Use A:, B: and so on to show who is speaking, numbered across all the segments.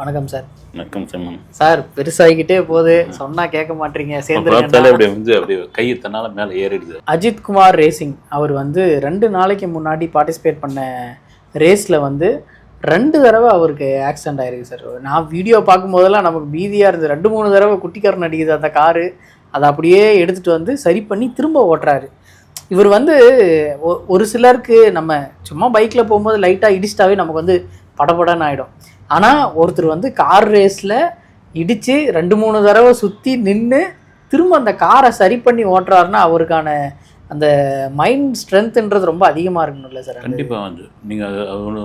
A: வணக்கம் சார்.
B: வணக்கம் summon
A: sir. பெருசாகிக்கிட்டே போகுது, சொன்னா கேட்க மாட்டீங்க.
B: அப்படியே கை தன்னால மேலே ஏறிடுது.
A: அஜித் குமார் ரேசிங் அவர் வந்து 2 நாளைக்கு முன்னாடி பார்ட்டிசிபேட் பண்ண ரேஸில் வந்து 2 தடவை அவருக்கு ஆக்சிடென்ட் ஆயிருக்கு சார். நான் வீடியோ பார்க்கும்போதெல்லாம் நமக்கு பீதியாக இருந்தது. 2-3 தடவை குட்டிக்காரன் அடிக்குது அந்த காரு. அதை அப்படியே எடுத்துகிட்டு வந்து சரி பண்ணி திரும்ப ஓட்டுறாரு. இவர் வந்து ஒரு சிலருக்கு நம்ம சும்மா பைக்கில் போகும்போது லைட்டாக இடிச்சிட்டாவே நமக்கு வந்து படபடன்னு ஆகிடும். ஆனால் ஒருத்தர் வந்து கார் ரேஸில் இடித்து 2-3 தடவை சுற்றி நின்று திரும்ப அந்த காரை சரி பண்ணி ஓட்டுறாருன்னா அவருக்கான அந்த மைண்ட் ஸ்ட்ரென்த்ன்றது ரொம்ப அதிகமாக இருக்கணும்ல சார்.
B: கண்டிப்பாக வந்து நீங்கள்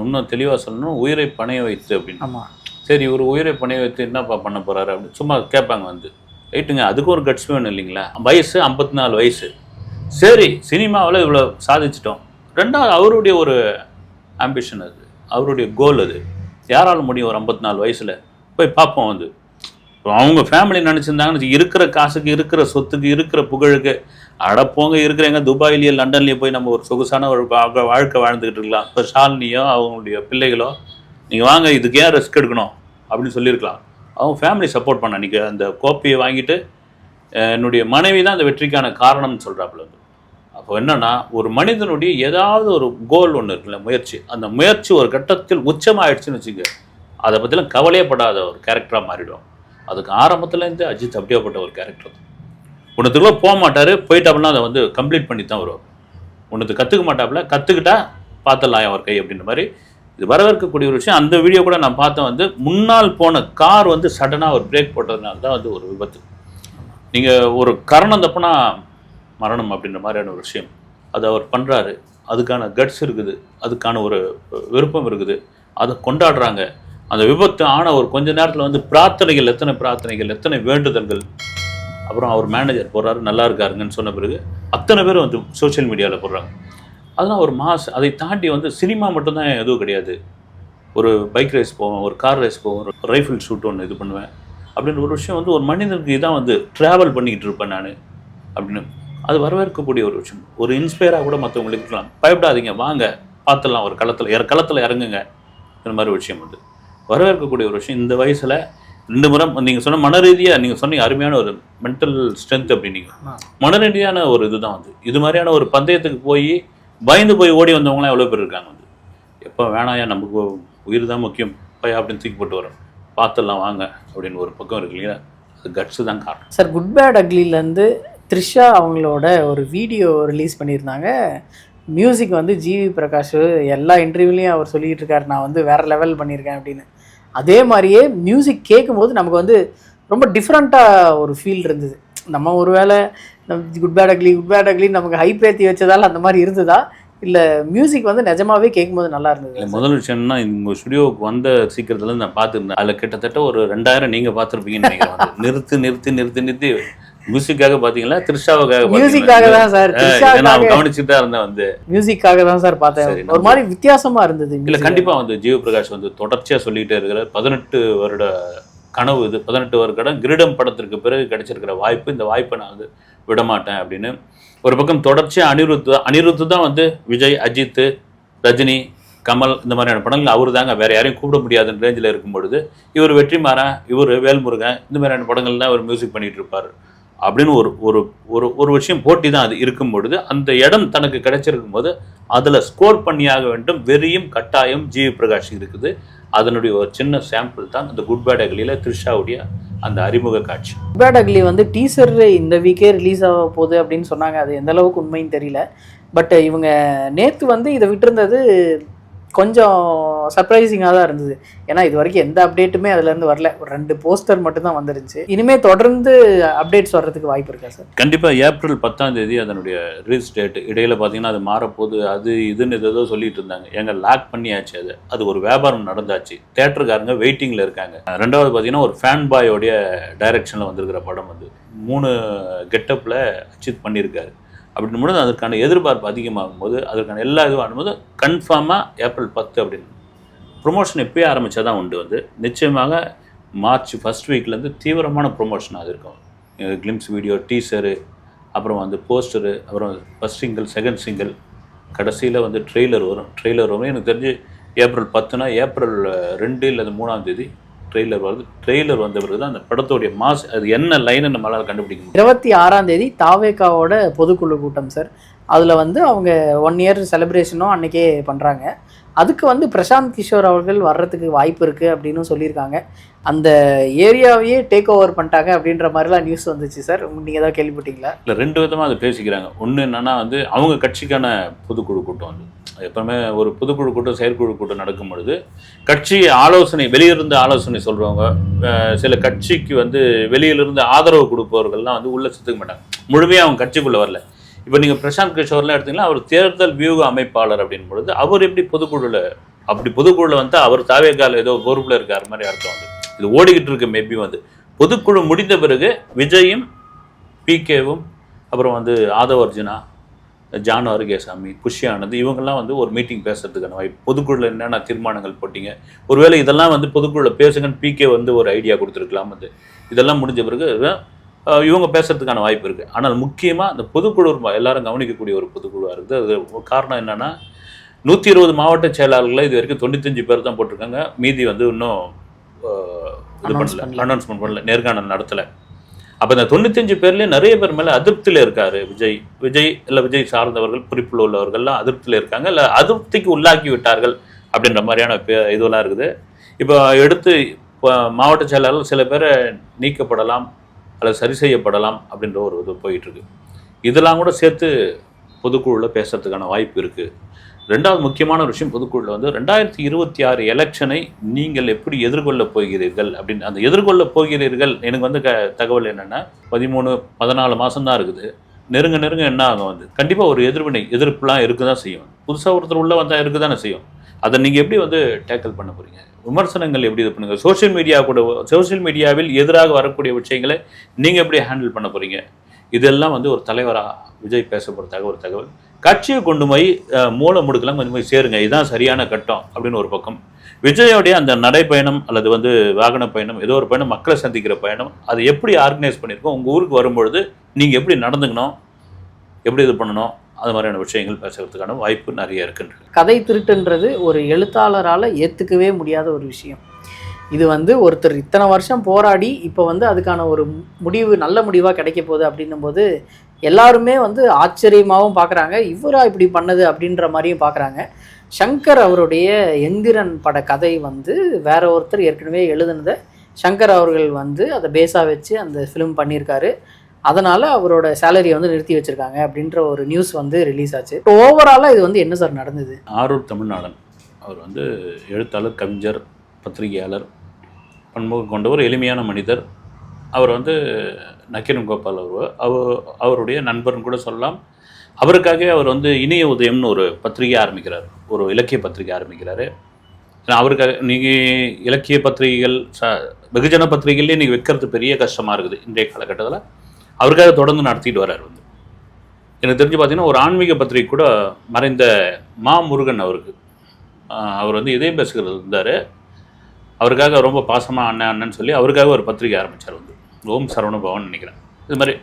B: இன்னும் தெளிவாக சொல்லணும், உயிரை பணைய வைத்து அப்படின்னு.
A: ஆமாம்.
B: சரி, ஒரு உயிரை பணைய வைத்து என்னப்பா பண்ண போகிறாரு அப்படின்னு சும்மா கேட்பாங்க வந்து. ரைட்டுங்க, அதுக்கும் ஒரு கட்ஸ் வேணும் இல்லைங்களா? வயசு 54 வயசு. சரி, சினிமாவில் இவ்வளோ சாதிச்சிட்டோம். ரெண்டாவது அவருடைய ஒரு ஆம்பிஷன், அது அவருடைய கோல். அது யாரால முடியும் ஒரு 54 வயசில் போய் பார்ப்போம் வந்து. அவங்க ஃபேமிலி நினச்சிருந்தாங்கன்னு இருக்கிற காசுக்கு, இருக்கிற சொத்துக்கு, இருக்கிற புகழுக்கு அடப்போங்க, இருக்கிறவங்க துபாயிலேயே லண்டன்லேயே போய் நம்ம ஒரு சொகுசான ஒரு வாழ்க்கை வாழ்ந்துக்கிட்டு இருக்கலாம். இப்போ ஷாலினியோ அவங்களுடைய பிள்ளைகளோ நீங்கள் வாங்க இதுக்கு ஏன் ரிஸ்க் எடுக்கணும் அப்படின்னு சொல்லியிருக்கலாம். அவங்க ஃபேமிலி சப்போர்ட் பண்ண அன்றைக்கி அந்த கோப்பையை வாங்கிட்டு என்னுடைய மனைவி தான் அந்த வெற்றிக்கான காரணம்னு சொல்கிறாப்புல. அப்போ என்னென்னா, ஒரு மனிதனுடைய ஏதாவது ஒரு கோல் ஒன்று இருக்குல்ல, முயற்சி. அந்த முயற்சி ஒரு கட்டத்தில் உச்சமாகிடுச்சுன்னு வச்சுக்க, அதை பற்றிலாம் கவலையப்படாத ஒரு கேரக்டராக மாறிடும். அதுக்கு ஆரம்பத்துலேருந்து அஜித் அப்படியேப்பட்ட ஒரு கேரக்டர் தான். ஒன்றுத்துக்குள்ளே போக மாட்டார், போயிட்டாப்புலாம் அதை வந்து கம்ப்ளீட் பண்ணி தான் வருவார். ஒன்றுத்து கற்றுக்க மாட்டாப்புல, கற்றுக்கிட்டா பார்த்துடலாம் அவர் கை அப்படின்ற மாதிரி. இது வரவேற்கக்கூடிய ஒரு விஷயம். அந்த வீடியோ கூட நான் பார்த்தேன் வந்து, முன்னால் போன கார் வந்து சடனாக ஒரு பிரேக் போட்டதுனால தான் வந்து ஒரு விபத்து. நீங்கள் ஒரு கரணம் தப்புனா மரணம் அப்படின்ற மாதிரியான ஒரு விஷயம் அது அவர் பண்ணுறாரு. அதுக்கான கட்ஸ் இருக்குது, அதுக்கான ஒரு விருப்பம் இருக்குது, அதை கொண்டாடுறாங்க. அந்த விபத்து ஆன ஒரு கொஞ்ச நேரத்தில் வந்து பிரார்த்தனைகள், எத்தனை வேண்டுதல்கள். அப்புறம் அவர் மேனேஜர் போடுறாரு, நல்லா இருக்காருங்கன்னு சொன்ன பிறகு அத்தனை பேர் வந்து சோஷியல் மீடியாவில் போடுறாங்க. அதெல்லாம் ஒரு மாஸ். அதை தாண்டி வந்து சினிமா மட்டும்தான் எதுவும் கிடையாது. ஒரு பைக் ரேஸ் போவேன், ஒரு கார் ரேஸ் போவேன், ஒரு ரைஃபிள் ஷூட் ஒன்று இது பண்ணுவேன் அப்படின்ற ஒரு விஷயம் வந்து ஒரு மனிதனுக்கு இதான் வந்து ட்ராவல் பண்ணிக்கிட்டு இருப்பேன் நான் அப்படின்னு. அது வரவேற்கக்கூடிய ஒரு விஷயம். ஒரு இன்ஸ்பயராக கூட மற்றவங்களுக்கு இருக்கலாம். பயப்படாதீங்க, வாங்க பார்த்துடலாம், ஒரு களத்தில் இறங்குங்க, இந்த மாதிரி ஒரு விஷயம் வந்து வரவேற்கக்கூடிய ஒரு விஷயம். இந்த வயசில் 2 முறை நீங்கள் சொன்ன மன ரீதியாக நீங்கள் சொன்னீங்க, அருமையான ஒரு மென்டல் ஸ்ட்ரென்த் அப்படின்னீங்க. மன ரீதியான ஒரு இதுதான் வந்து. இது மாதிரியான ஒரு பந்தயத்துக்கு போய் பயந்து போய் ஓடி வந்தவங்களாம் எவ்வளோ பேர் இருக்காங்க வந்து. எப்போ வேணாயா, நமக்கு உயிர் தான் முக்கியம் பையா அப்படின்னு தூக்கி போட்டு வரோம், பார்த்துடலாம் வாங்க அப்படின்னு ஒரு பக்கம் இருக்கு இல்லையா? அது கட்ஸு தான் காரணம்
A: சார். குட் பேட் அக்லிலேருந்து த்ரிஷா அவங்களோட ஒரு வீடியோ ரிலீஸ் பண்ணியிருந்தாங்க. மியூசிக் வந்து ஜிவி பிரகாஷ் எல்லா இன்டர்வியூலையும் அவர் சொல்லிகிட்டு இருக்காரு, நான் வந்து வேறு லெவல் பண்ணியிருக்கேன் அப்படின்னு. அதே மாதிரியே மியூசிக் கேட்கும்போது நமக்கு வந்து ரொம்ப டிஃப்ரெண்ட்டாக ஒரு ஃபீல் இருந்தது. நம்ம ஒரு வேளை குட் பேட் அக்லி நமக்கு ஹைப் ஏற்றி வச்சதால் அந்த மாதிரி இருந்ததா, இல்லை மியூசிக் வந்து நிஜமாவே கேட்கும்போது நல்லா இருந்தது?
B: முதல் விஷயம்னா, உங்கள் ஸ்டுடியோவுக்கு வந்த சீக்கிரத்துலேருந்து நான் பார்த்துருந்தேன். அதில் கிட்டத்தட்ட ஒரு 2000 நீங்கள் பார்த்துருப்பீங்கன்னு நினைக்கிறேன். நிறுத்தி மியூசிக்காக பார்த்தீங்களா, த்ரிஷாவுக்காக?
A: மியூசிக்காக தான் சார்.
B: நான் கவனிச்சுட்டு தான் இருந்தேன் வந்து.
A: மியூசிக்காக தான் சார் பார்த்தேன். ஒரு மாதிரி வித்தியாசமா இருந்தது.
B: இல்லை, கண்டிப்பாக வந்து ஜிவி பிரகாஷ் வந்து தொடர்ச்சியாக சொல்லிகிட்டே இருக்கிற 18 வருட கனவு இது. 18 வருட கிரீடம் படத்திற்கு பிறகு கிடைச்சிருக்கிற வாய்ப்பு, இந்த வாய்ப்பை நான் வந்து விடமாட்டேன் அப்படின்னு. ஒரு பக்கம் தொடர்ச்சியாக அனிருத்து தான் வந்து விஜய், அஜித், ரஜினி, கமல் இந்த மாதிரியான படங்கள் அவர் தாங்க, வேறு யாரையும் கூப்பிட முடியாதுன்ற ரேஞ்சில் இருக்கும்பொழுது, இவர் வெற்றிமாறன், இவர் வேல்முருகன், இந்த மாதிரியான படங்கள் தான் அவர் மியூசிக் பண்ணிகிட்டு இருப்பார் அப்படின்னு ஒரு விஷயம் போட்டி தான் அது இருக்கும் பொழுது, அந்த இடம் தனக்கு கிடைச்சிருக்கும் போது அதில் ஸ்கோர் பண்ணியாக வேண்டும். வெறியும் கட்டாயம் ஜிவி பிரகாஷ் இருக்குது. அதனுடைய ஒரு சின்ன சாம்பிள் தான் அந்த குட் பேட் அக்லியில் த்ரிஷாவுடைய அந்த அறிமுக காட்சி.
A: குட் பேட் அக்லி வந்து டீசர் இந்த வீக்கே ரிலீஸ் ஆக போகுது அப்படின்னு சொன்னாங்க. அது எந்த அளவுக்கு உண்மைன்னு தெரியல. பட் இவங்க நேற்று வந்து இதை விட்டுருந்தது கொஞ்சம் சர்ப்ரைசிங்காக தான் இருந்தது. ஏன்னா இது வரைக்கும் எந்த அப்டேட்டுமே அதுலேருந்து வரல. ஒரு 2 போஸ்டர் மட்டும்தான் வந்துருந்துச்சு. இனிமேல் தொடர்ந்து அப்டேட்ஸ் வர்றதுக்கு வாய்ப்பு இருக்கா சார்?
B: கண்டிப்பாக. ஏப்ரல் 10 அதனுடைய ரிலீஸ் டேட். இடையில் பார்த்தீங்கன்னா அது மாறப்போகுது, அது இதுன்னு ஏதோ சொல்லிட்டு இருந்தாங்க. எங்கள் லாக் பண்ணியாச்சு. அது ஒரு வியாபாரம் நடந்தாச்சு. தேட்டருக்காரங்க வெயிட்டிங்கில் இருக்காங்க. 2வது பார்த்தீங்கன்னா ஒரு ஃபேன் பாயோடைய டைரக்ஷனில் வந்திருக்கிற படம் வந்து 3 கெட்டப்பில் அச்சீவ் பண்ணியிருக்காரு. அப்படின்னும்போது அதற்கான எதிர்பார்ப்பு அதிகமாகும் போது, அதற்கான எல்லா இதுவும் ஆகும்போது கன்ஃபார்மாக ஏப்ரல் 10 அப்படின்னு ப்ரொமோஷன் இப்போயே ஆரம்பித்தா தான் உண்டு வந்து. நிச்சயமாக மார்ச் ஃபர்ஸ்ட் வீக்லேருந்து தீவிரமான ப்ரொமோஷன் அது இருக்கும். கிளிம்ஸ் வீடியோ, டீசரு, அப்புறம் வந்து போஸ்டரு, அப்புறம் ஃபஸ்ட் சிங்கிள், செகண்ட் சிங்கிள், கடைசியில் வந்து ட்ரெய்லர் வரும். எனக்கு தெரிஞ்சு ஏப்ரல் 10னா ஏப்ரல் 2 இல்லை 3ஆம் தேதி ட்ரெய்லர் வருது. ட்ரெய்லர் வந்த பிறகு தான் அந்த படத்தோடைய மாஸ் அது என்ன லைன்னு நம்மளால் கண்டுபிடிக்க முடியும்.
A: 26ஆம் தேதி தாவேகாவோட பொதுக்குழு கூட்டம் சார். அதில் வந்து அவங்க 1 இயர் செலிப்ரேஷனும் அன்றைக்கே பண்ணுறாங்க. அதுக்கு வந்து பிரசாந்த் கிஷோர் அவர்கள் வர்றதுக்கு வாய்ப்பு இருக்குது அப்படின்னு சொல்லியிருக்காங்க. அந்த ஏரியாவையே டேக் ஓவர் பண்ணிட்டாங்க அப்படின்ற மாதிரிலாம் நியூஸ் வந்துச்சு சார். நீங்கள் ஏதாவது கேள்விப்பட்டீங்களா?
B: இல்லை, 2 விதமாக அதை பேசிக்கிறாங்க. ஒன்று என்னென்னா வந்து அவங்க கட்சிக்கான பொதுக்குழு கூட்டம் வந்து எப்பவுமே ஒரு பொதுக்குழு கூட்டம் செயற்குழு கூட்டம் நடக்கும் பொழுது கட்சி ஆலோசனை வெளியிலிருந்து ஆலோசனை சொல்கிறவங்க, சில கட்சிக்கு வந்து வெளியிலிருந்து ஆதரவு கொடுப்பவர்கள்லாம் வந்து உள்ளே சுற்றுக்க மாட்டாங்க. முழுமையாக அவங்க கட்சிக்குள்ளே வரல. இப்போ நீங்கள் பிரசாந்த் கிஷோர்லாம் எடுத்தீங்கன்னா அவர் தேர்தல் வியூக அமைப்பாளர் அப்படின் பொழுது அவர் எப்படி பொதுக்குழுவில் அப்படி பொதுக்குழுவில் வந்து அவர் தாவேகால ஏதோ பொறுப்பில் இருக்கார் மாதிரி அர்த்தம் வந்து இது ஓடிக்கிட்டு இருக்கு. மேபி வந்து பொதுக்குழு முடிந்த பிறகு விஜயும் பிகேவும் அப்புறம் வந்து ஆதவ அர்ஜுனா, ஜான் ஆரோக்கியசாமி, புஷ்ய ஆனந்த் இவங்கெல்லாம் வந்து ஒரு மீட்டிங் பேசுறதுக்கான வாய்ப்பு. பொதுக்குழுவில் என்னென்ன தீர்மானங்கள் போட்டிங்க, ஒருவேளை இதெல்லாம் வந்து பொதுக்குழுவில் பேசுங்கன்னு பிகே வந்து ஒரு ஐடியா கொடுத்துருக்கலாம். வந்து இதெல்லாம் முடிஞ்ச பிறகு இவங்க பேசுறதுக்கான வாய்ப்பு இருக்குது. ஆனால் முக்கியமாக அந்த பொதுக்குழு எல்லாரும் கவனிக்கக்கூடிய ஒரு பொதுக்குழுவாக இருக்குது. அது காரணம் என்னென்னா 120 மாவட்ட செயலாளர்களை இது வரைக்கும் 95 பேர் தான் போட்டிருக்காங்க. மீதி வந்து இன்னும் இது பண்ணல, அனௌன்ஸ்மெண்ட் பண்ணல, நேர்காணல் நடத்தலை. அப்போ இந்த 95 பேர்லேயே நிறைய பேர் மேலே அதிருப்தியில் இருக்கார் விஜய். இல்லை விஜய் சார்ந்தவர்கள் குறிப்பில் உள்ளவர்கள்லாம் அதிருப்தியில் இருக்காங்க, இல்லை அதிருப்திக்கு உள்ளாக்கி விட்டார்கள் அப்படின்ற மாதிரியான இதெல்லாம் இருக்குது. இப்போ எடுத்து மாவட்ட செயலாளர்கள் சில பேரை நீக்கப்படலாம் அல்லது சரி செய்யப்படலாம் அப்படின்ற ஒரு இது போயிட்டுருக்கு. இதெல்லாம் கூட சேர்த்து பொதுக்குழுவில் பேசுறதுக்கான வாய்ப்பு இருக்குது. 2வது முக்கியமான ஒரு விஷயம், பொதுக்குழுவில் வந்து 2026 எலெக்ஷனை நீங்கள் எப்படி எதிர்கொள்ளப் போகிறீர்கள் அப்படின்னு. அந்த எதிர்கொள்ளப் போகிறீர்கள் எனக்கு வந்து தகவல் என்னென்னா 13-14 மாதம் தான் இருக்குது. நெருங்க என்ன ஆகும் வந்து கண்டிப்பாக ஒரு எதிர்ப்புலாம் இருக்க தான் செய்யும். புதுசாக ஒருத்தர் உள்ளே வந்தால் இருக்க தானே செய்யும். அதை நீங்கள் எப்படி வந்து டேக்கிள் பண்ண போகிறீங்க? விமர்சனங்கள் எப்படி இது பண்ணுங்கள்? சோஷியல் மீடியாவில் எதிராக வரக்கூடிய விஷயங்களை நீங்கள் எப்படி ஹேண்டில் பண்ண போகிறீங்க? இதெல்லாம் வந்து ஒரு தலைவராக விஜய் பேசப்படுறதாக ஒரு தகவல். கட்சியை கொண்டு போய் மூல முடுக்கலாம் கொஞ்சம் போய் சேருங்க, இதுதான் சரியான கட்டம் அப்படின்னு ஒரு பக்கம். விஜயோடைய அந்த நடைப்பயணம் அல்லது வந்து வாகன பயணம், ஏதோ ஒரு பயணம், மக்களை சந்திக்கிற பயணம், அது எப்படி ஆர்கனைஸ் பண்ணியிருக்கோம், உங்கள் ஊருக்கு வரும்பொழுது நீங்கள் எப்படி நடந்துக்கணும், எப்படி இது பண்ணணும், அது மாதிரியான விஷயங்கள் பேசுறதுக்கான வாய்ப்பு நிறைய இருக்குன்றது.
A: கதை திருட்டுன்றது ஒரு எழுத்தாளரால் ஏற்றுக்கவே முடியாத ஒரு விஷயம். இது வந்து ஒருத்தர் இத்தனை வருஷம் போராடி இப்போ வந்து அதுக்கான ஒரு முடிவு, நல்ல முடிவாக கிடைக்க போகுது அப்படின்னும் போது எல்லாருமே வந்து ஆச்சரியமாகவும் பார்க்குறாங்க, இவரா இப்படி பண்ணது அப்படின்ற மாதிரியும் பார்க்குறாங்க. சங்கர் அவருடைய எந்திரன் பட கதை வந்து வேற ஒருத்தர் ஏற்கனவே எழுதுனதை சங்கர் அவர்கள் வந்து அதை பேஸாக வச்சு அந்த ஃபிலிம் பண்ணியிருக்காரு. அதனால் அவரோட சேலரியை வந்து நிறுத்தி வச்சுருக்காங்க அப்படின்ற ஒரு நியூஸ் வந்து ரிலீஸ் ஆச்சு. இப்போ ஓவராலாக இது வந்து என்ன சார் நடந்தது?
B: ஆரூர் தமிழ்நாடன் அவர் வந்து எழுத்தாளர், கவிஞர், பத்திரிகையாளர், பன்முகம் கொண்ட ஒரு எளிமையான மனிதர். அவர் வந்து நக்கீரன் கோபால் அவருடைய நண்பர்னு கூட சொல்லலாம். அவருக்காகவே அவர் வந்து இணைய உதயம்னு ஒரு பத்திரிகை ஆரம்பிக்கிறார், ஒரு இலக்கிய பத்திரிகை ஆரம்பிக்கிறாரு. அவருக்காக நீங்கள் இலக்கிய பத்திரிகைகள் வெகுஜன பத்திரிகைகளே நீங்கள் வைக்கிறது பெரிய கஷ்டமாக இருக்குது இன்றைய காலகட்டத்தில். அவருக்காக தொடர்ந்து நடத்திட்டு வர்றார். வந்து எனக்கு தெரிஞ்சு பார்த்தீங்கன்னா ஒரு ஆன்மீக பத்திரிகை கூட மறைந்த முருகன் அவர் வந்து இதயம் பேசுகிறது இருந்தார். அவருக்காக ரொம்ப பாசமாக அண்ணன்னு சொல்லி அவருக்காக ஒரு பத்திரிகை ஆரம்பித்தார். வந்து ஓம் சரவண பவன் நினைக்கிறேன். இது மாதிரி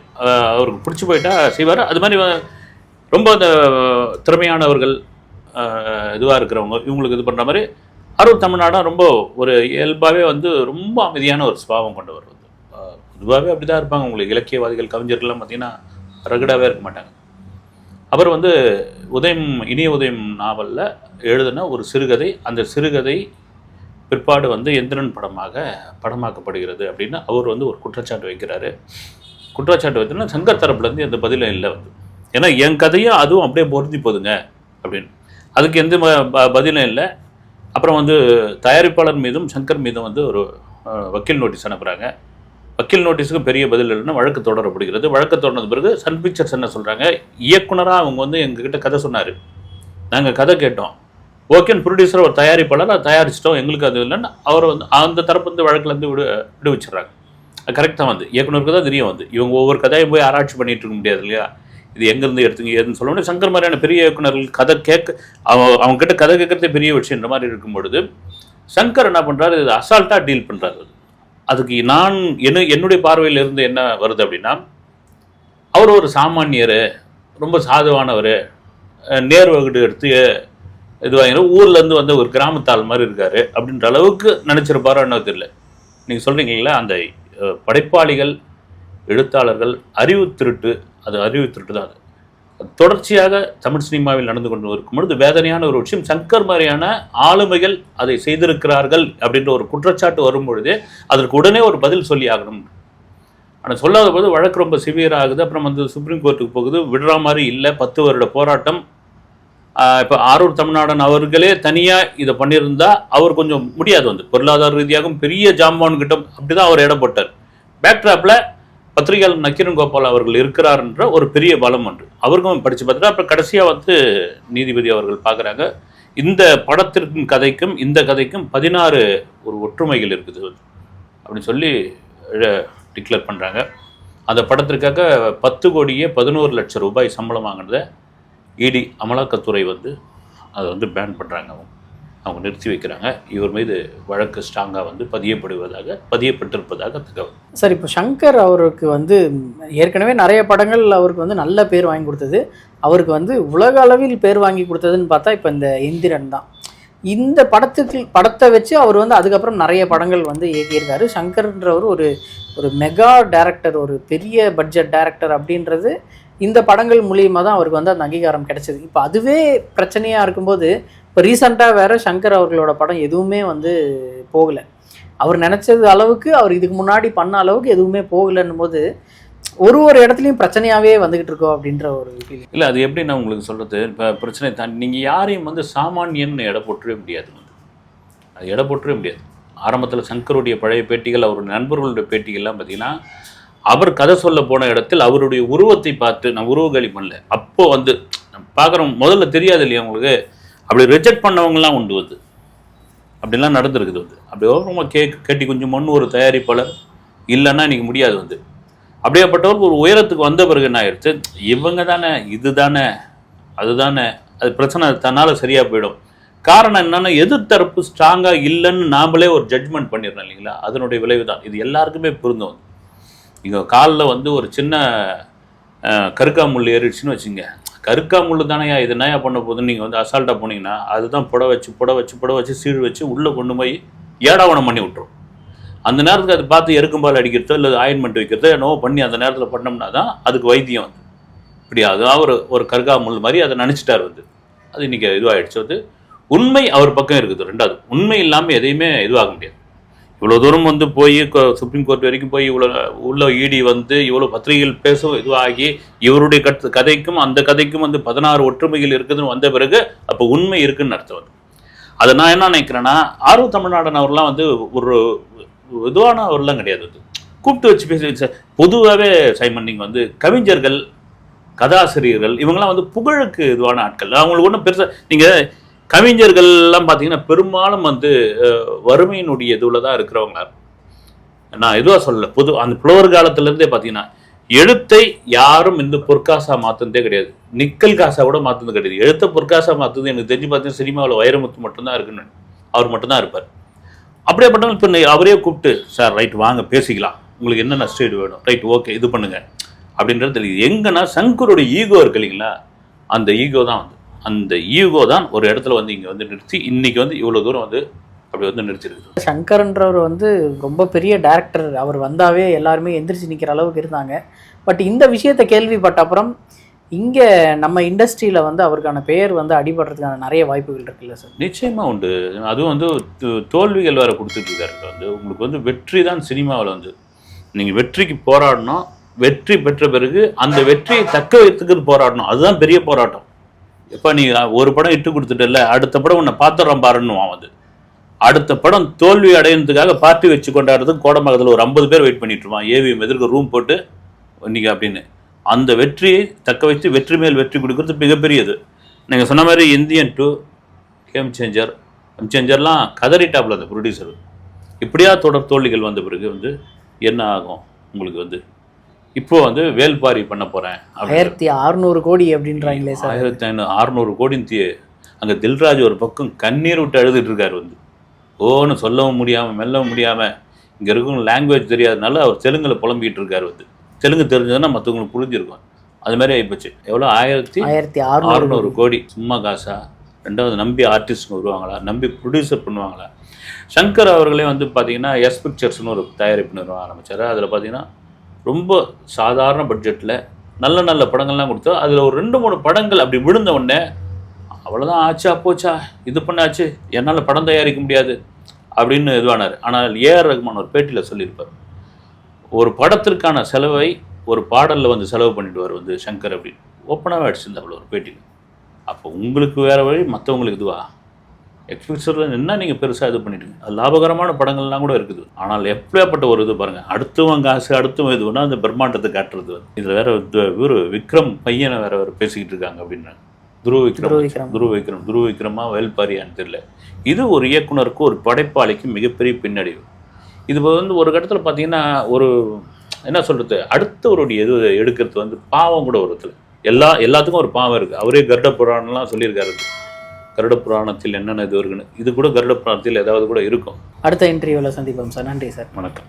B: அவருக்கு பிடிச்சி போயிட்டா செய்வார். அது மாதிரி ரொம்ப அந்த திறமையானவர்கள் இதுவாக இருக்கிறவங்க இவங்களுக்கு இது பண்ணுற மாதிரி ஆரூர் தமிழ்நாடும் ரொம்ப ஒரு இயல்பாகவே வந்து ரொம்ப அமைதியான ஒரு சுபாவம் கொண்டவர். வந்து பொதுவாகவே அப்படி தான் இருப்பாங்க. உங்களுக்கு இலக்கியவாதிகள், கவிஞர்கள்லாம் பார்த்திங்கன்னா ரகடாகவே இருக்க மாட்டாங்க. அவர் வந்து இனிய உதயம் நாவலில் எழுதின ஒரு சிறுகதை, அந்த சிறுகதை பிற்பாடு வந்து எந்திரன் படமாக்கப்படுகிறது அப்படின்னு அவர் வந்து ஒரு குற்றச்சாட்டு வைக்கிறாரு. குற்றச்சாட்டு வைத்தோன்னா சங்கர் தரப்புலேருந்து எந்த பதிலும் இல்லை. வந்து ஏன்னா என் கதையும் அதுவும் அப்படியே பொருந்தி போதுங்க அப்படின்னு, அதுக்கு எந்த பதிலும் இல்லை. அப்புறம் வந்து தயாரிப்பாளர் மீதும் சங்கர் மீதும் வந்து ஒரு வக்கீல் நோட்டீஸ் அனுப்புகிறாங்க. வக்கீல் நோட்டீஸுக்கு பெரிய பதில் இல்லைன்னா வழக்கு தொடரப்படுகிறது. வழக்கு தொடர்ந்த பிறகு சன் பிக்சர்ஸ் என்ன சொல்கிறாங்க, இயக்குனராக அவங்க வந்து எங்ககிட்ட கதை சொன்னார், நாங்கள் கதை கேட்டோம், ஓகேன்னு ப்ரொடியூசர் ஒரு தயாரிப்பாளர் அதை தயாரிச்சிட்டோம், எங்களுக்கு அது இல்லைன்னு அவர் வந்து அந்த தரப்பு வந்து வழக்குலேருந்து விடுவிச்சிடுறாங்க. அது கரெக்டாக வந்து இயக்குனருக்கு தான் தெரியும். வந்து இவங்க ஒவ்வொரு கதையும் போய் ஆராய்ச்சி பண்ணிட்டு இருக்க முடியாது இல்லையா, இது எங்கேருந்து எடுத்துங்க ஏதுன்னு சொல்லணும். சங்கர் மாதிரியான பெரிய இயக்குனர்கள் கதை அவங்க கிட்ட கதை கேட்கறதே பெரிய விஷயன்ற மாதிரி இருக்கும் பொழுது சங்கர் என்ன பண்ணுறாரு, இது அசால்ட்டாக டீல் பண்ணுறாரு. அதுக்கு என்னுடைய பார்வையில் இருந்து என்ன வருது அப்படின்னா, அவர் ஒரு சாமானியர், ரொம்ப சாதுவானவர், நேர் வகுடு எடுத்து இதுவாங்கிற ஊர்லேருந்து வந்து ஒரு கிராமத்தாள் மாதிரி இருக்காரு அப்படின்ற அளவுக்கு நினச்சிருப்பாரோ என்ன தெரியல. நீங்கள் சொல்கிறீங்களா அந்த படைப்பாளிகள், எழுத்தாளர்கள் அறிவு திருட்டு, அது அறிவு திருட்டு தான். அது தொடர்ச்சியாக தமிழ் சினிமாவில் நடந்து கொண்டு இருக்கும் பொழுது வேதனையான ஒரு விஷயம், சங்கர் மாதிரியான ஆளுமைகள் அதை செய்திருக்கிறார்கள் அப்படின்ற ஒரு குற்றச்சாட்டு வரும் பொழுதே அதற்கு உடனே ஒரு பதில் சொல்லி ஆகணும். ஆனால் சொல்லாத போது வழக்கு ரொம்ப சிவியர் ஆகுது. அப்புறம் வந்து சுப்ரீம் கோர்ட்டுக்கு போகுது. விடுற மாதிரி இல்லை. 10 வருட போராட்டம். இப்போ ஆரூர் தமிழ்நாடன் அவர்களே தனியாக இதை பண்ணியிருந்தா அவர் கொஞ்சம் முடியாது, வந்து பொருளாதார ரீதியாகவும் பெரிய ஜாம்பான் கிட்ட அப்படி தான் அவர் இடப்பட்டார். பேக்ட்ராப்பில் பத்திரிகையாளர் நக்கீரன் கோபால் அவர்கள் இருக்கிறார்ன்ற ஒரு பெரிய பலம் ஒன்று அவருக்கும் படித்து பார்த்துட்டு அப்புறம் கடைசியாக வந்து நீதிபதி அவர்கள் பார்க்குறாங்க, இந்த படத்திற்கும் கதைக்கும் இந்த கதைக்கும் 16 ஒரு ஒற்றுமைகள் இருக்குது அப்படின்னு சொல்லி டிக்ளேர் பண்ணுறாங்க. அந்த படத்திற்காக 10 கோடியே 11 லட்சம் ரூபாய் சம்பளம் வாங்கினதை இடி அமலாக்கத்துறை வந்து அதை வந்து பேன் பண்ணுறாங்க. அவங்க நிறுத்தி வைக்கிறாங்க. இவர் மீது வழக்கு ஸ்ட்ராங்காக வந்து பதியப்பட்டிருப்பதாக தகவல்.
A: சார், இப்போ சங்கர் அவருக்கு வந்து ஏற்கனவே நிறைய படங்கள் அவருக்கு வந்து நல்ல பேர் வாங்கி கொடுத்தது. அவருக்கு வந்து உலக அளவில் பேர் வாங்கி கொடுத்ததுன்னு பார்த்தா இப்போ இந்த எந்திரன் தான். இந்த படத்தை வச்சு அவர் வந்து அதுக்கப்புறம் நிறைய படங்கள் வந்து இயக்கியிருக்காரு. சங்கர்ன்றவர் ஒரு மெகா டைரக்டர், ஒரு பெரிய பட்ஜெட் டைரக்டர் அப்படின்றது இந்த படங்கள் மூலியமாக தான் அவருக்கு வந்து அந்த அங்கீகாரம் கிடைச்சது. இப்போ அதுவே பிரச்சனையாக இருக்கும்போது இப்போ ரீசெண்டாக வேறு சங்கர் அவர்களோட படம் எதுவுமே வந்து போகலை. அவர் நினச்சது அளவுக்கு, அவர் இதுக்கு முன்னாடி பண்ண அளவுக்கு எதுவுமே போகலைன்னும் போது ஒரு இடத்துலையும் பிரச்சனையாகவே வந்துக்கிட்டு இருக்கோம் அப்படின்ற ஒரு ஃபீலிங்.
B: இல்லை, அது எப்படி நான் உங்களுக்கு சொல்கிறது, இப்போ பிரச்சனை தான். நீங்கள் யாரையும் வந்து சாமானியன்னு எடை போட்டவே முடியாது, அது எடை போட்டவே முடியாது. ஆரம்பத்தில் சங்கருடைய பழைய பேட்டிகள், அவருடைய நண்பர்களுடைய பேட்டிகள்லாம் பார்த்தீங்கன்னா, அவர் கதை சொல்ல போன இடத்தில் அவருடைய உருவத்தை பார்த்து, நான் உருவகாலி பண்ணல, அப்போது வந்து பார்க்குறோம், முதல்ல தெரியாது இல்லையா உங்களுக்கு, அப்படி ரிஜெக்ட் பண்ணவங்கலாம் உண்டு வந்து, அப்படிலாம் நடந்துருக்குது வந்து. அப்படி ரொம்ப கேட்டி கொஞ்சம் மண் ஒரு தயாரிப்பாளர் இல்லைன்னா இன்றைக்கி முடியாது வந்து. அப்படியேப்பட்டவர் ஒரு உயரத்துக்கு வந்த பிறகு என்ன ஆயிடுச்சு, இவங்க தானே, இது தானே, அதுதானே, அது பிரச்சனை தன்னால் சரியாக போயிடும். காரணம் என்னன்னா, எதிர்த்தரப்பு ஸ்ட்ராங்காக இல்லைன்னு நாமளே ஒரு ஜட்ஜ்மெண்ட் பண்ணிடுறோம் இல்லைங்களா, அதனுடைய விளைவு தான் இது. எல்லாருக்குமே பொருந்தும். இங்கே காலில் வந்து ஒரு சின்ன கருக்காமுள் ஏறிடுச்சுன்னு வச்சுங்க, கருக்காமுள் தானேயா இது என்னையா பண்ண போகுதுன்னு நீங்கள் வந்து அசால்ட்டாக போனீங்கன்னா, அதுதான் புட வச்சு சீழ் வச்சு உள்ளே கொண்டு போய் ஏடாவணம் பண்ணி விட்டுரும். அந்த நேரத்துக்கு அதை பார்த்து எருக்கம்பால் அடிக்கிறதோ இல்லை ஆயின்மெண்ட் வைக்கிறதோ என்னவோ பண்ணி அந்த நேரத்தில் பண்ணோம்னா தான் அதுக்கு வைத்தியம் வந்து. இப்படி அதுதான் ஒரு கருகாமுள் மாதிரி அதை நினச்சிட்டார் வந்து. அது இன்றைக்கி இதுவாகிடுச்சு வந்து. உண்மை அவர் பக்கம் இருக்குது. ரெண்டாவது, உண்மை இல்லாமல் எதையுமே இதுவாக முடியாது. இவ்வளோ தூரம் வந்து போய் சுப்ரீம் கோர்ட் வரைக்கும் போய் இவ்வளோ உள்ள இடி வந்து இவ்வளோ பத்திரிகைகள் பேசும் இதுவாகி இவருடைய கதைக்கும் அந்த கதைக்கும் வந்து 16 ஒற்றுமைகள் இருக்குதுன்னு வந்த பிறகு அப்போ உண்மை இருக்குதுன்னு அர்த்தம் வந்து. அதை நான் என்ன நினைக்கிறேன்னா, ஆர்வ தமிழ்நாடன் அவர்லாம் வந்து ஒரு இதுவான அவர்லாம் கிடையாது. கூப்பிட்டு வச்சு பேசி பொதுவாகவே சைமன், நீங்கள் வந்து கவிஞர்கள், கதாசிரியர்கள் இவங்கெல்லாம் வந்து புகழுக்கு இதுவான ஆட்கள். அவங்களுக்கு ஒன்றும் பெருசாக, நீங்கள் கவிஞர்கள்லாம் பார்த்தீங்கன்னா பெரும்பாலும் வந்து வறுமையினுடைய இதுவில் தான் இருக்கிறவங்க. நான் எதுவாக சொல்லலை, அந்த புலவர் காலத்துலேருந்தே பார்த்தீங்கன்னா எழுத்தை யாரும் இந்த பொற்காசாக மாற்றுனதே கிடையாது, நிக்கல் காசாக கூட மாற்றுனது கிடையாது. எழுத்தை பொற்காசாக மாற்றுறது எனக்கு தெரிஞ்சு பார்த்தீங்கன்னா சினிமாவில் வைரமுத்து மட்டும்தான் இருக்குன்னு, அவர் மட்டும்தான் இருப்பார். அப்படியே பண்ணாலும் இப்போ அவரே கூப்பிட்டு, சார் ரைட் வாங்க பேசிக்கலாம், உங்களுக்கு என்ன நஷ்டம் வேணும், ரைட் ஓகே இது பண்ணுங்க அப்படின்றது தெரியுது. எங்கன்னா சங்கருடைய ஈகோ இருக்கு இல்லைங்களா, அந்த ஈகோ தான் வந்து, அந்த ஈகோ தான் ஒரு இடத்துல வந்து இங்கே வந்து நிறுத்தி இன்னைக்கு வந்து இவ்வளோ தூரம் வந்து அப்படி வந்து நிறுத்திருக்கு.
A: சங்கர்ன்றவர் வந்து ரொம்ப பெரிய டேரக்டர், அவர் வந்தாவே எல்லாருமே எந்திரிச்சு நிற்கிற அளவுக்கு இருந்தாங்க. பட் இந்த விஷயத்தை கேள்விப்பட்ட அப்புறம் இங்கே நம்ம இண்டஸ்ட்ரியில் வந்து அவருக்கான பெயர் வந்து அடிபடுறதுக்கான நிறைய வாய்ப்புகள் இருக்குல்ல சார்?
B: நிச்சயமாக உண்டு. அதுவும் வந்து தோல்விகள் வேறு கொடுத்துட்ருக்காரு வந்து. உங்களுக்கு வந்து வெற்றி தான் சினிமாவில் வந்து, நீங்கள் வெற்றிக்கு போராடணும், வெற்றி பெற்ற பிறகு அந்த வெற்றியை தக்க வைத்துக்கு போராடணும், அதுதான் பெரிய போராட்டம். எப்போ நீ ஒரு படம் இட்டு கொடுத்துட்டல, அடுத்த படம் உன்னை பார்த்துட்றான் பாருன்னுவான் வந்து. அடுத்த படம் தோல்வி அடையிறதுக்காக பார்ட்டி வச்சு கொண்டாடுறதுக்கு கோடம்பாக்கத்தில் ஒரு 50 பேர் வெயிட் பண்ணிட்டுருவான், ஏவிஎம் எதிர்க்க ரூம் போட்டு இன்றைக்கி அப்படின்னு. அந்த வெற்றியை தக்க வைத்து வெற்றி மேல் வெற்றி கொடுக்கறது மிகப்பெரியது. நீங்கள் சொன்ன மாதிரி இந்தியன் 2, கேம் சேஞ்சர்லாம் கதறிட்டாப்ல அந்த ப்ரொடியூசர். இப்படியா தொடர் தோல்விகள் வந்த பிறகு வந்து என்ன ஆகும் உங்களுக்கு வந்து. இப்போ வந்து வேல்பாரி பண்ண போகிறேன்,
A: 1600 கோடி அப்படின்றாங்களே சார்.
B: 1600 கோடி. அங்கே தில்ராஜ் ஒரு பக்கம் கண்ணீர் விட்டு அழுதுட்டு இருக்காரு வந்து. ஓன்னு சொல்லவும் முடியாமல் மெல்லவும் முடியாமல், இங்கே இருக்கும் லாங்குவேஜ் தெரியாதனால அவர் தெலுங்கில் புலம்பிக்கிட்டு இருக்காரு வந்து. தெலுங்கு தெரிஞ்சதுன்னா மற்றவங்களுக்கு புரிஞ்சிருக்கும். அது மாதிரி ஆகிப்போச்சு. எவ்வளோ 1600 கோடி சும்மா காசா? ரெண்டாவது நம்பி ஆர்டிஸ்ட்ங்க வருவாங்களா, நம்பி ப்ரொடியூசர் பண்ணுவாங்களா. சங்கர் அவர்களே வந்து பார்த்தீங்கன்னா எஸ் பிக்சர்ஸ்னு ஒரு தயாரிப்பு நிறுவனம் ஆரம்பித்தார். அதில் பார்த்தீங்கன்னா ரொம்ப சாதாரண பட்ஜெட்டில் நல்ல நல்ல படங்கள்லாம் கொடுத்தா அதில் ஒரு 2-3 படங்கள் அப்படி விழுந்த உடனே அவ்வளோதான் ஆச்சா போச்சா இது பண்ணாச்சு என்னால் படம் தயாரிக்க முடியாது அப்படின்னு இதுவானார். ஆனால் ஏஆர் ரஹ்மான் ஒரு பேட்டியில் சொல்லியிருப்பார், ஒரு படத்திற்கான செலவை ஒரு பாடலில் வந்து செலவு பண்ணிடுவார் வந்து சங்கர் அப்படின்னு ஓப்பனாகவே அடிச்சிருந்தாப்புல ஒரு பேட்டியில். அப்போ உங்களுக்கு வேறு வழி, மற்றவங்களுக்கு இதுவா? எக்ஸ்பிக்சரில் என்ன நீங்கள் பெருசாக இது பண்ணிட்டுங்க, அது லாபகரமான படங்கள்லாம் கூட இருக்குது. ஆனால் எப்படியாப்பட்ட ஒரு இது பாருங்கள், அடுத்தவங்க காசு அடுத்தவங்க இதுனா அந்த பிரம்மாண்டத்தை காட்டுறது வந்து. இதில் வேற ஒரு விக்ரம் பையனை வேற பேசிக்கிட்டு இருக்காங்க அப்படின்னா, துருவ விக்ரமா வேல்பாரியான்னு தெரியல. இது ஒரு இயக்குனருக்கு ஒரு படைப்பாளிக்கு மிகப்பெரிய பின்னடைவு. இது வந்து ஒரு கட்டத்தில் பார்த்தீங்கன்னா ஒரு என்ன சொல்கிறது, அடுத்தவருடைய இது எடுக்கிறது வந்து பாவம் கூட ஒரு எல்லாத்துக்கும் ஒரு பாவம் இருக்குது. அவரே கருட புராணம்லாம் சொல்லியிருக்காரு, கருட புராணத்தில் என்னென்ன இது இருக்குன்னு. இது கூட கருட புராணத்தில் ஏதாவது கூட இருக்கும்.
A: அடுத்த இன்டர்வியூவில் சந்திப்போம் சார். நன்றி சார்.
B: வணக்கம்.